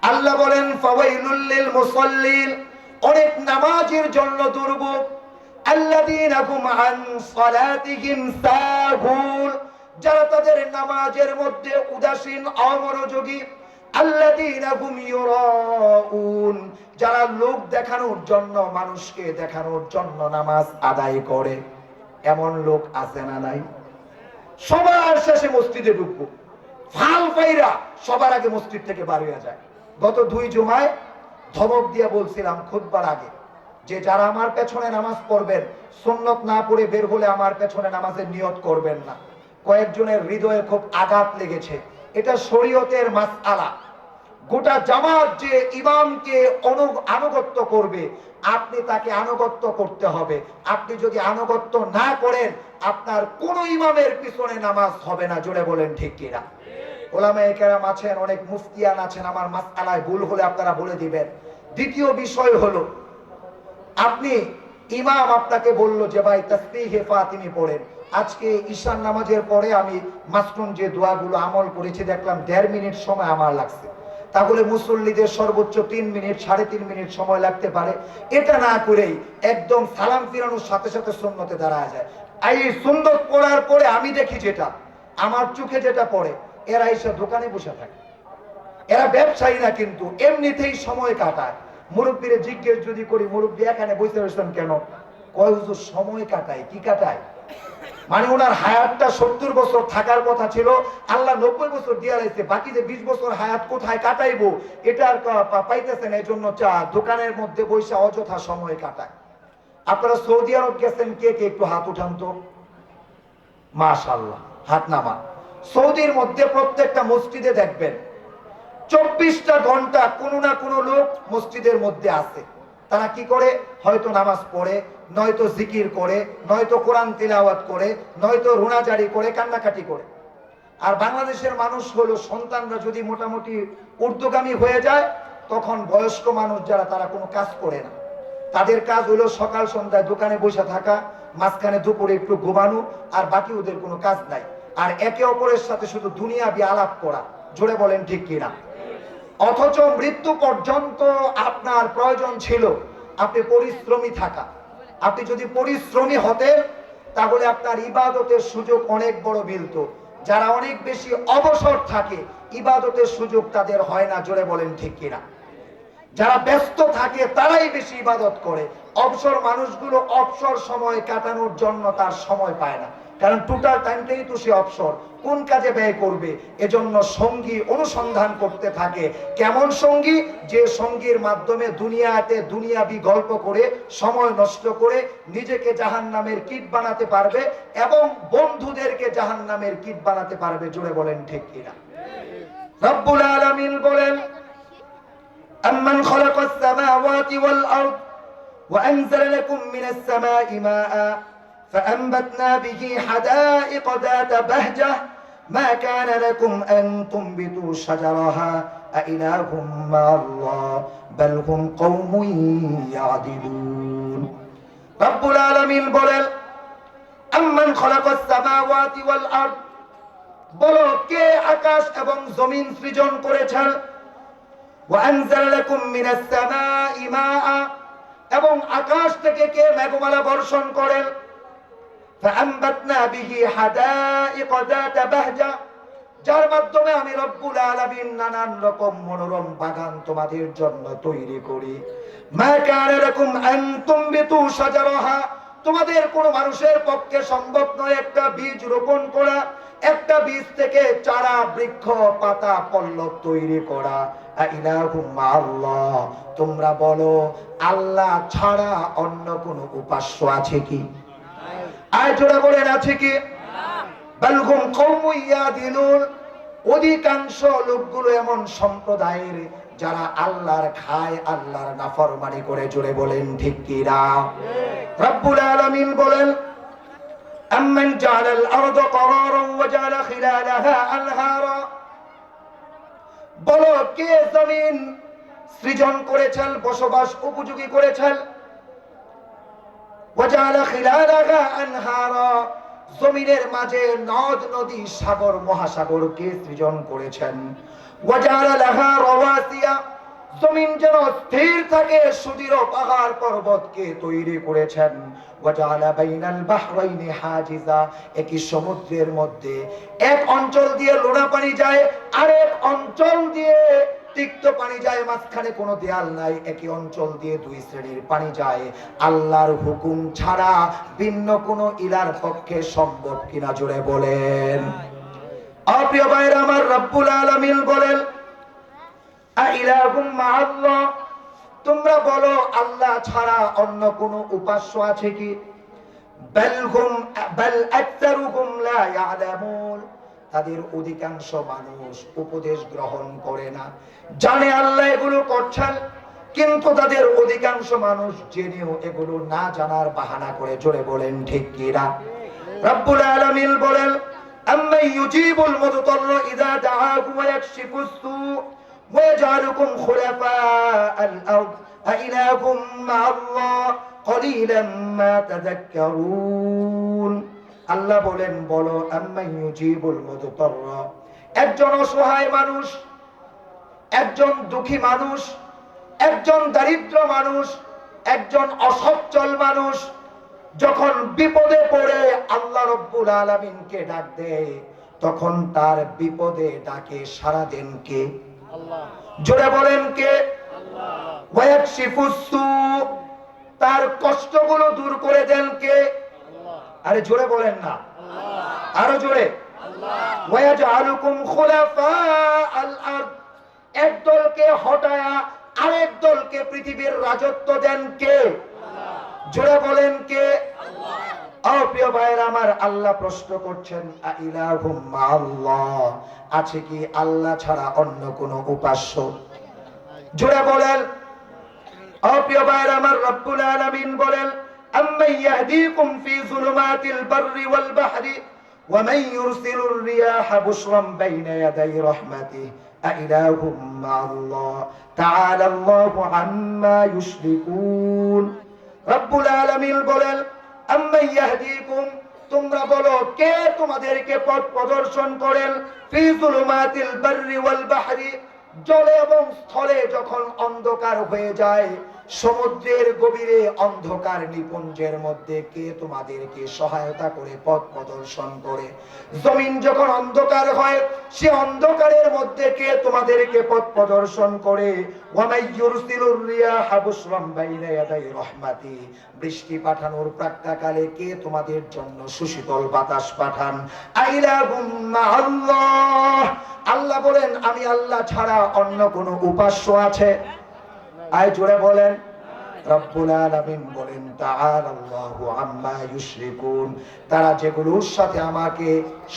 আল্লাহ বলেন ফাওয়াইলুল লিল মুসাল্লিন, অনেক নামাজের জন্য দুর্ভোগ। আল্লাযীনা হুম আন সালাতিহিম সাহুন, যারা তাদের নামাজের মধ্যে উদাসীন অমনোযোগী। আল্লাযীনা হুম ইউরাউন, যারা লোক দেখানোর জন্য, মানুষকে দেখানোর জন্য নামাজ আদায় করে। এমন লোক আছে না নাই? সবার শেষে মসজিদে ঢুকবো, ফাল পাইরা সবার আগে মসজিদ থেকে বার হয়ে যায়। গত 2 জুমায় ধমক দিয়ে বলছিলাম খুতবার আগে যে যারা আমার পেছনে নামাজ পড়বেন, সুন্নত না পড়ে বের হলে আমার পেছনে নামাজের নিয়ত করবেন না। কয়েকজনের হৃদয়ে খুব আঘাত লেগেছে। এটা শরীয়তের মাসআলা। গোটা জামাত যে ইমামকে আনুগত্য করবে, আপনি তাকে আনুগত্য করতে হবে। আপনি যদি আনুগত্য না করেন, আপনার কোন ইমামের পিছনে নামাজ হবে না। জোরে বলেন ঠিক কিনা? ওলামায়ে কেরাম আছেন, অনেক মুফতিয়ান আছেন, আমার মাসআলায় ভুল হলে আপনারা বলে দিবেন। দ্বিতীয় বিষয় হলো, আপনি ইমাম আপনাকে বলল যে ভাই তাসবিহে ফাতিমি পড়েন। আজকে ঈশার নামাজের পরে আমি মাসনুন যে দোয়াগুলো আমল করেছি, দেখলাম 1.5 মিনিট সময় আমার লাগছে। তাহলে মুসল্লিদের সর্বোচ্চ 3 মিনিট 3.5 মিনিট সময় লাগতে পারে। এটা না করেই একদম সালাম ফিরানোর সাথে সাথে সুন্নতে দাঁড়ায় যায়। এই সুন্নত পড়ার পরে আমি দেখি যেটা, আমার চোখে যেটা পড়ে, এরা এসে দোকানে বসে থাকে। এরা ব্যবসায়ী না, কিন্তু এমনিতেই সময় কাটায়। মুরব্বীরে জিজ্ঞেস যদি করি, মুরব্বী এখানে বসে রয়েছেন কেন? কয় হুজুর সময় কাটায়। কি কাটায়? মানে ওনার হায়াতটা 70 বছর থাকার কথা ছিল, আল্লাহ 90 বছর দিয়ে রাখছে, বাকি যে 20 বছর হায়াত কোথায় কাটাইবো এটা আর পাইতেছেন। এই জন্য দোকানের মধ্যে বসে অযথা সময় কাটায়। আপনারা সৌদি আরব গেছেন কে কে? একটু হাত উঠান তো। মাশাআল্লাহ, হাত নামান। সৌদির মধ্যে প্রত্যেকটা মসজিদে দেখবেন 24টা ঘন্টা কোনো না কোনো লোক মসজিদের মধ্যে আছে। তারা কি করে? হয়তো নামাজ পড়ে, নয়তো জিকির করে, নয়তো কোরআন তিলাওয়াত করে, নয়তো রুনাজারি করে, কান্নাকাটি করে। আর বাংলাদেশের মানুষ হলো, সন্তানরা যদি মোটামুটি ঊর্ধ্বগামী হয়ে যায়, তখন বয়স্ক মানুষ যারা, তারা কোনো কাজ করে না। তাদের কাজ হলো সকাল সন্ধ্যায় দোকানে বসে থাকা, মাঝখানে দুপুরে একটু ঘুমানো, আর বাকি ওদের কোনো কাজ নাই। আর একে অপরের সাথে শুধু দুনিয়াবি আলাপ করা। জোরে বলেন ঠিক কিনা? অথচ মৃত্যু পর্যন্ত আপনার প্রয়োজন ছিল আপনি পরিশ্রমী থাকা। আপনি যদি পরিশ্রমী হতেন, তাহলে আপনার ইবাদতের সুযোগ অনেক বড় মিলত। যারা অনেক বেশি অবসর থাকে, ইবাদতের সুযোগ তাদের হয় না। জোরে বলেন ঠিক কিনা? যারা ব্যস্ত থাকে তারাই বেশি ইবাদত করে। অবসর মানুষগুলো অবসর সময় কাটানোর জন্য তার সময় পায় না, কারণ টোটাল টাইমটাই তো সে অবসর। কোন কাজে ব্যয় করবে? এজন্য সঙ্গী অনুসন্ধান করতে থাকে। কেমন সঙ্গী? যে সঙ্গীর মাধ্যমে দুনিয়াতে দুনিয়াবি গল্প করে, সময় নষ্ট করে নিজেকে জাহান্নামের কীট বানাতে পারবে এবং বন্ধুদেরকে জাহান্নামের কীট বানাতে পারবে। জোরে বলেন ঠিক কিনা? রব্বুল আলামিন বলেন, أمن خلق السماوات والأرض وأنزل لكم من السماء ماء فأنبتنا به حدائق ذات بهجة ما كان لكم أن تنبتوا شجرها أإله مع الله بل هم قوم يعدلون رب العالمين বলেন, أمن خلق السماوات والأرض, বলো কে আকাশ এবং জমিন সৃজন করেছেন? وأنزل لكم من السماء ماء, এবং আকাশ থেকে কে মেঘমালা বর্ষণ করেন? فأنبتنا به حدائق ذات بهجة, যার মাধ্যমে আমি রব্বুল আলামিন নানান রকম মনোরম বাগান তোমাদের জন্য তৈরি করি। মা কানা লাকুম আন তুমবিতু শাজারাহা, তোমাদের কোন মানুষের পক্ষে সম্ভব নয় একটা বীজ রোপণ করা, একটা বীজ থেকে চারা, বৃক্ষ, পাতা, পল্লব তৈরি করা। আইলাহুম আল্লাহ, তোমরা বলো আল্লাহ ছাড়া অন্য কোন উপাস্য আছে কি? আয় জোড়া বলেন আছে কি? বালহুম কওমুন ইয়াদিলুন, অধিকাংশ লোকগুলো এমন সম্প্রদায়ের যারা আল্লাহর খায়, আল্লাহর নাফরমানি করে। জোরে বলেন ঠিক কিনা? রব্বুল আলামিন বলেন, আম্মান জাআলাল আরদা ক্বারারান ওয়া জাআলা খিলালাহা আনহারা, বলো কে জমিন সৃজন করেছেন, বসবাস উপযোগী করেছেন? ওয়া জাআলা খিলালাহা আনহারা, জমিনের মাঝে নদ নদী, সাগর মহাসাগরকে সৃজন করেছেন। ওয়া জাআলা লাহা রাওয়াসিয়া, যেন স্থির থাকে সুদৃঢ় পাহাড় পর্বতকে তৈরি করেছেন। ওয়াজালা বাইনাল বাহরাইনি হাজিজা, একই সমুদ্রের মধ্যে এক অঞ্চল দিয়ে লোনা পানি যায়, আরেক অঞ্চল দিয়ে তিক্ত পানি যায়, মাঝখানে কোনো দেয়াল নাই। একই অঞ্চল দিয়ে দুই শ্রেণীর পানি যায়। আল্লাহর হুকুম ছাড়া ভিন্ন কোনো ইলার পক্ষে সম্ভব কিনা জোরে বলেন। প্রিয় ভাইরা আমার, রব্বুল আলামিন বলেন আইলাহুম মাআল্লাহ, তোমরা বলো আল্লাহ ছাড়া অন্য কোনো উপাস্য আছে কি? বাল আকতারুহুম লা ইয়ালামুন, তাদের অধিকাংশ মানুষ উপদেশ গ্রহণ করে না। জানে আল্লাহ এগুলো করছেন, কিন্তু তাদের অধিকাংশ মানুষ জেনেও এগুলো না জানার বাহানা করে। জোরে বলেন ঠিক কি না? রব্বুল আলামিন বলেন আম্মা ইউজিবুল মুদতাররা ইযা দাআহু ওয়া ইয়াকশিফুস সূ ওয়া ইয়াজআলুকুম খুলাফাআল আরদ আইলাহুম মা'আল্লাহ কলিলাম মা তাযাক্কারুন। আল্লাহ বলেন বলো আম্মা ইউজিবুল মুদতাররা, একজন অসহায় মানুষ, একজন দুঃখী মানুষ, একজন দরিদ্র মানুষ, একজন অসচ্ছল মানুষ যখন বিপদে পড়ে আল্লাহ রব্বুল আলামিনকে ডাক দেয়, তখন তার বিপদে ডাকে সাড়া দেন কে? আল্লাহ। জোরে বলেন কে? আল্লাহ। ওয়া ইয়াকশিফুস সূ, তার কষ্টগুলো দূর করে দেন কে? আল্লাহ। আরে জোরে বলেন না, আল্লাহ। আরো জোরে, আল্লাহ। ওয়া ইয়াজআলুকুম খুলাফাআল আরদ, এক দলকে হটায়া আরেক দলকে পৃথিবীর রাজত্ব দেন কে? আল্লাহ। জোরে বলেন কে? আল্লাহ। প্রিয় ভাইরা আমার, আল্লাহ প্রশ্ন করছেন আইলাহুম মা'আল্লাহ, আছে কি আল্লাহ ছাড়া অন্য কোন উপাস্য? জোরে বলেন। প্রিয় ভাইরা আমার, রব্বুল আলামিন বলেন আম্মান ইয়াহদিকুম ফি যুলুমাতিল বাররি ওয়াল বাহরি ওয়া মান ইউরসিলুর রিয়াহা বুশরান বাইনা ইয়াদাই রাহমাতিহি আইলাহুম মা'আল্লাহ তাআলা আল্লাহু আম্মা ইউশরিকুন। রব্বুল আলামিন বলেন আম্মা ইয়াহদিকুম, তোমরা বলো কে তোমাদেরকে পথ প্রদর্শন করেন? ফি যুলুমাতিল বাররি ওয়াল বাহরি, জলে এবং স্থলে যখন অন্ধকার হয়ে যায়, সমুদ্রের গভীরে অন্ধকার নিপুঞ্জের মধ্যে কে তোমাদেরকে সহায়তা করে পথ প্রদর্শন করে? জমিন যখন অন্ধকার হয়, সে অন্ধকারের মধ্যে কে তোমাদেরকে পথ প্রদর্শন করে? ওয়া মাই ইউরসিলুর রিয়াহা বুশরান বাইনা ইয়াদাই রাহমাতি, বৃষ্টি পাঠানোর প্রাক্কালে কে তোমাদের জন্য সুশীতল বাতাস পাঠান? আইলাহুম মা'আল্লাহ, আল্লাহ বলেন আমি আল্লাহ ছাড়া অন্য কোন উপাস্য আছে? আয় জোরে বলেন। রব্বুল আলামিন বলেন তাআলা আল্লাহু আম্মা ইউশরিকুন, তারা যেগুলোর সাথে আমাকে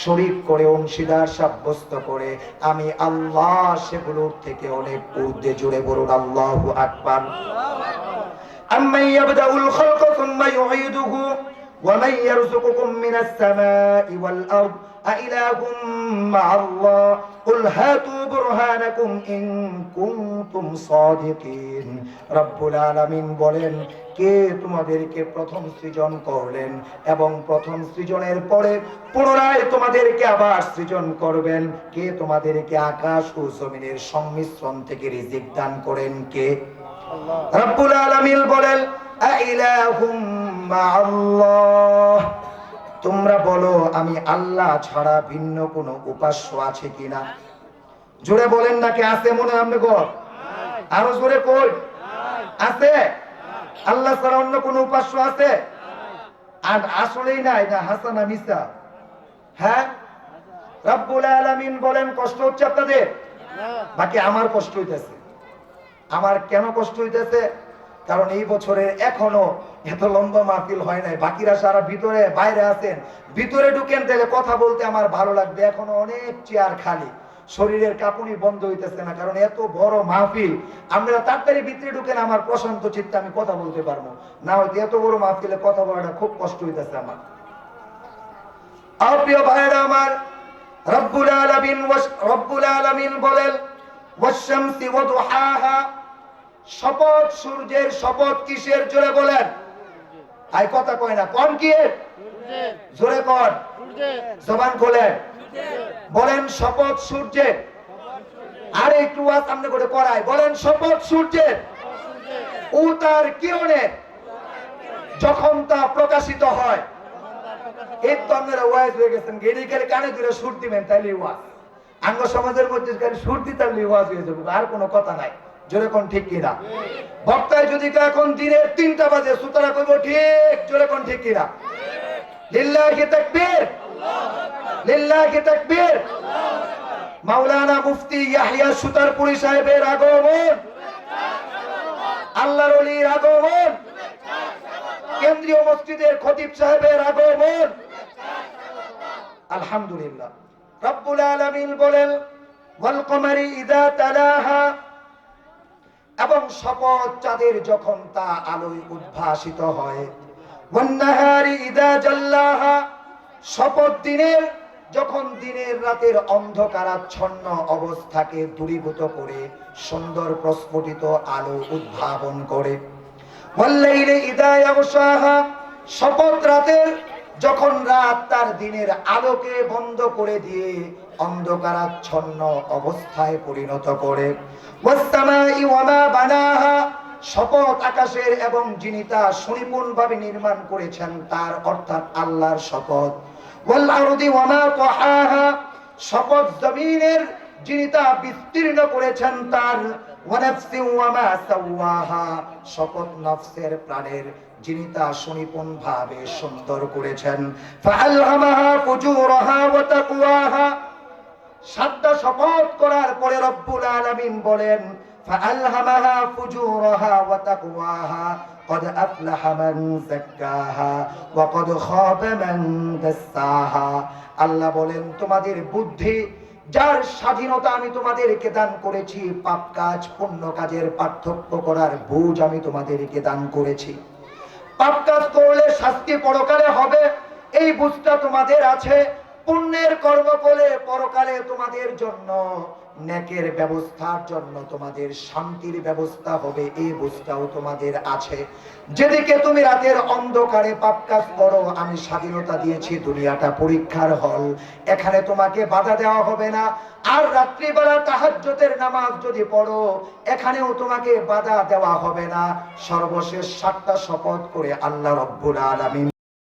শরীক করে অংশীদার সাব্যস্ত করে, আমি আল্লাহ সেগুলোর থেকে অনেক ঊর্ধ্বে। জোরে বলুন আল্লাহু আকবার। আম্মা ইয়াবদাউল খালকা সুম্মা ইউঈদুহু ওয়া মান ইয়ারযুকুকুম মিনাস সামাই ওয়াল আরদ আইলাহুম মা'আল্লাহ কুল হাতু বুরহানাকুম ইন কুনতুম সাদিকিন। রব্বুল আলামিন বলেন কে তোমাদেরকে প্রথম সৃজন করলেন এবং প্রথম সৃজনের পরে পুনরায় তোমাদেরকে আবার সৃজন করবেন? কে তোমাদেরকে আকাশ ও জমিনের সংমিশ্রণ থেকে রিজিক দান করেন? কে? আল্লাহ। রব্বুল আলামিন বলেন আইলাহুম মা'আল্লাহ, তোমরা বলো আমি আল্লাহ ছাড়া ভিন্ন কোনো উপাস্য আছে কিনা? জোরে বলেন নাকি আছে মনে আপনি গো? আরো জোরে কই আছে? আল্লাহ ছাড়া অন্য কোনো উপাস্য আছে? আর আসলেই নাই না হাসানা মিসা? হ্যাঁ, রব্বুল আলামিন বলেন কষ্ট হচ্ছে আপনাদের? বাকি আমার কষ্ট হইতেছে। আমার কেন কষ্ট হইতেছে? কারণ এই বছরের এখনো এত লম্বা মাহফিল হয় নাই। বাকিরা সারা ভিতরে বাইরে আছেন, ভিতরে ঢুকেন তাহলে কথা বলতে আমার ভালো লাগবে। এখনো অনেক চেয়ার খালি, শরীরের কাঁপুনি বন্ধ হইতেছে না, কারণ এত বড় মাহফিল। আমরা তাড়াতাড়ি ভিতরে ঢুকেন, আমার প্রশান্ত চিত্তে আমি কথা বলতে পারবো না, হয়তো এত বড় মাহফিলে কথা বলাটা খুব কষ্ট হইতেছে আমার। প্রিয় ভাইরা আমার, রব্বুল আলামিন বলেন ওয়াশ-শামসি ওয়া দুহাহা, শপথ সূর্যের শপথ। কিসের? জোরে বলেন। আই কথা কয় না, কোন কি? জোরে কোন? জবান খোলেন বলেন শপথ সূর্যের। আর একটু ওয়াজ সামনে করে করায়, বলেন শপথ সূর্যের ও তার কিরণে যখন তা প্রকাশিত হয়। এই তো আপনারা ওয়াজ হয়ে গেছেন, গেড়ি গেলে কানে ধরে সুর দিবেন তাইলে ওয়াজ। আঙ্গ সমাজের মধ্যে সুর দিতে ওয়াজ হয়ে যাবে, আর কোনো কথা নাই। জোরে কোন ঠিক কিনা? বক্তায় যদি এখন দিনের 3টা বাজে সুতরাং করবো ঠিক, জোরে কোন ঠিক কিনা? লিল্লাহি তাকবীর, লিল্লাহি তাকবীর। মাওলানা মুফতি ইয়াহইয়া সুতারপুরি সাহেবের আগমন, আল্লাহর ওলির আগমন, কেন্দ্রীয় মসজিদের খতিব সাহেবের আগমন। আলহামদুলিল্লাহ। রব্বুল আলামিন বলেন ওয়াল কমারি ইযা তালাহা, এবং শপথ চাঁদের যখন তা আলোয় উদ্ভাসিত হয়। ওয়ান নাহারি ইযা জাল্লাহা, শপথ দিনের যখন দিনের রাতের অন্ধকারাচ্ছন্ন অবস্থাকে দূরীভূত করে সুন্দর প্রস্ফুটিত আলো উদ্ভাবন করে। ওয়াল লাইলি ইযা ইয়াগশাহা, শপথ রাতের যখন রাত তার দিনের আলোকে বন্ধ করে দিয়ে অন্ধকারাচ্ছন্ন অবস্থায় পরিণত করে। ওয়াস সামাই ওয়া মা বানাহা, শপথ আকাশের এবং যিনি তা সুনিপুণভাবে নির্মাণ করেছেন তার, অর্থাৎ আল্লাহর শপথ। ওয়াল আরদি ওয়া মা তাহাহা, শপথ জমিনের যিনি তা বিস্তীর্ণ করেছেন তার। ওয়া নাফসি ওয়া মা সাওয়াহা, শপথ নফসের প্রাণের যিনি তা সুনিপুণভাবে সুন্দর করেছেন। ফাআলহামাহা ফুজুরাহা ওয়া তাকওয়াহা, 7টা শপথ করার পরে রব্বুল আলামিন বলেন ফাআলহামাহা ফুজুরাহা ওয়া তাকওয়াহা قد أفلح من زكاها وقد خاب من دساها। আল্লাহ বলেন তোমাদের বুদ্ধি, যার স্বাধীনতা আমি তোমাদেরকে দান করেছি, পাপ কাজ পুণ্য কাজের পার্থক্য করার বুঝ আমি তোমাদেরকে দান করেছি। পাপ কাজ করলে শাস্তি পরকালে হবে, এই বুঝটা তোমাদের আছে। পুণ্যের কর্ম করলে পরকালে তোমাদের জন্য নেকের ব্যবস্থার জন্য তোমাদের শান্তির ব্যবস্থা হবে, এই বুঝটাও তোমাদের আছে। যেদিকে তুমি রাতের অন্ধকারে পাপ কাজ করো, আমি স্বাধীনতা দিয়েছি, দুনিয়াটা পরীক্ষার হল, এখানে তোমাকে বাধা দেওয়া হবে না। আর রাত্রিবেলা তাহাজ্জুদের নামাজ যদি পড়ো, এখানেও তোমাকে বাধা দেওয়া হবে না। সর্বশেষ 7টা শপথ করে আল্লাহ রব্বুল আলামিন